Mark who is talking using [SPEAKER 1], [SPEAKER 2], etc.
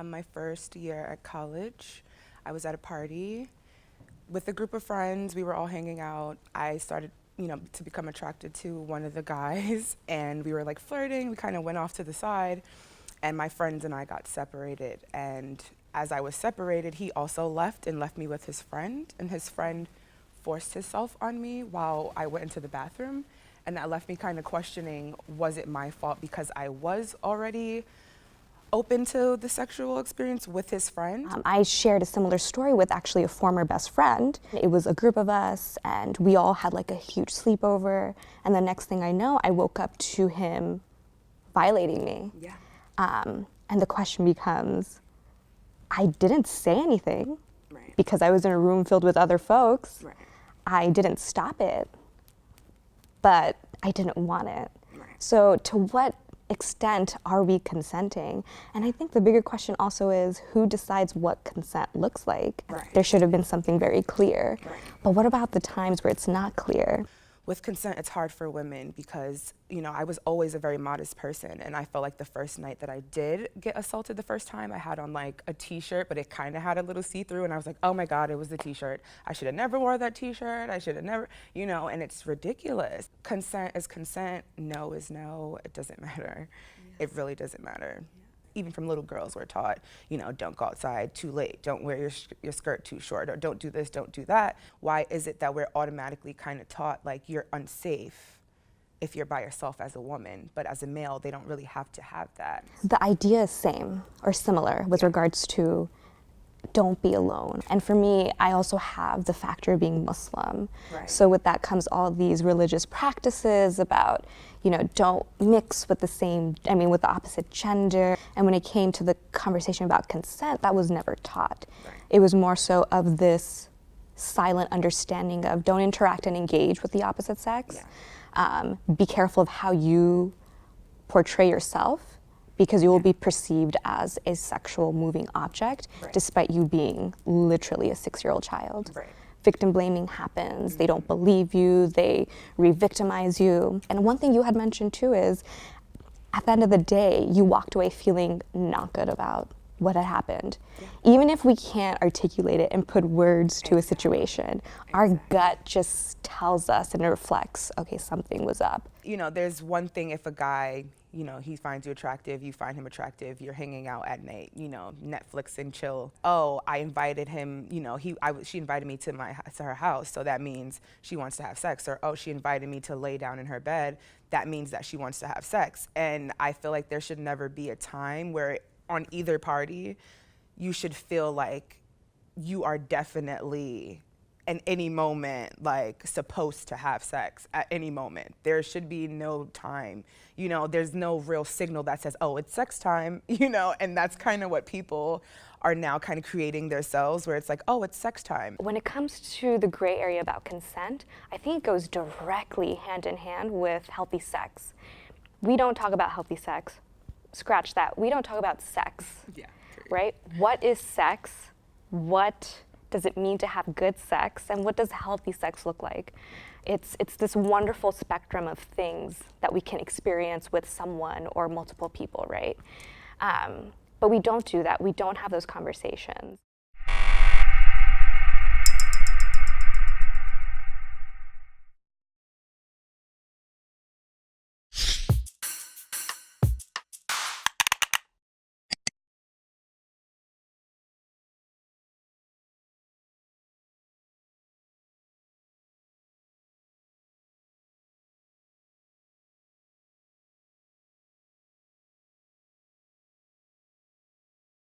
[SPEAKER 1] my first year at college. I was at a party with a group of friends. We were all hanging out. I started, to become attracted to one of the guys, and we were like flirting. We kind of went off to the side, and my friends and I got separated. And as I was separated, he also left and left me with his friend, and his friend forced himself on me while I went into the bathroom. And that left me kind of questioning, was it my fault because I was already open to the sexual experience with his friend?
[SPEAKER 2] I shared a similar story with actually a former best friend. It was a group of us, and we all had like a huge sleepover. And the next thing I know, I woke up to him violating me.
[SPEAKER 1] Yeah.
[SPEAKER 2] And the question becomes, I didn't say anything
[SPEAKER 1] Right.
[SPEAKER 2] because I was in a room filled with other folks.
[SPEAKER 1] Right.
[SPEAKER 2] I didn't stop it, but I didn't want it.
[SPEAKER 1] Right.
[SPEAKER 2] So to what extent are we consenting? And I think the bigger question also is, who decides what consent looks like?
[SPEAKER 1] Right.
[SPEAKER 2] There should have been something very clear.
[SPEAKER 1] Right.
[SPEAKER 2] But what about the times where it's not clear?
[SPEAKER 1] With consent, it's hard for women because, I was always a very modest person, and I felt like the first night that I did get assaulted the first time, I had on like a t-shirt, but it kind of had a little see-through, and I was like, oh my God, it was the t-shirt. I should have never wore that t-shirt. I should have never, and it's ridiculous. Consent is consent, no is no, it doesn't matter. Yes. It really doesn't matter. Even from little girls, we're taught, don't go outside too late, don't wear your skirt too short, or don't do this, don't do that. Why is it that we're automatically kind of taught like you're unsafe if you're by yourself as a woman, but as a male, they don't really have to have that?
[SPEAKER 2] The idea is same or similar with regards to don't be alone. And for me, I also have the factor of being Muslim.
[SPEAKER 1] Right.
[SPEAKER 2] So with that comes all these religious practices about, don't mix with with the opposite gender. And when it came to the conversation about consent, that was never taught.
[SPEAKER 1] Right.
[SPEAKER 2] It was more so of this silent understanding of don't interact and engage with the opposite sex.
[SPEAKER 1] Yeah.
[SPEAKER 2] Be careful of how you portray yourself, because you will be perceived as a sexual moving object,
[SPEAKER 1] right.
[SPEAKER 2] despite you being literally a 6-year-old child.
[SPEAKER 1] Right.
[SPEAKER 2] Victim blaming happens, they don't believe you, they re-victimize you. And one thing you had mentioned too is, at the end of the day, you walked away feeling not good about what had happened. Yeah. Even if we can't articulate it and put words to a situation, our gut just tells us and it reflects, okay, something was up.
[SPEAKER 1] There's one thing if a guy, he finds you attractive, you find him attractive, you're hanging out at night, Netflix and chill. Oh, I invited him, she invited me to her house, so that means she wants to have sex. Or, oh, she invited me to lay down in her bed, that means that she wants to have sex. And I feel like there should never be a time where on either party, you should feel like you are definitely in any moment like supposed to have sex at any moment. There should be no time. There's no real signal that says, oh, it's sex time, and that's kind of what people are now kind of creating themselves, where it's like, oh, it's sex time.
[SPEAKER 2] When it comes to the gray area about consent, I think it goes directly hand in hand with healthy sex. We don't talk about healthy sex. Scratch that. We don't talk about sex.
[SPEAKER 1] Yeah.
[SPEAKER 2] Right? What is sex? What does it mean to have good sex? And what does healthy sex look like? It's this wonderful spectrum of things that we can experience with someone or multiple people, right? But we don't do that. We don't have those conversations.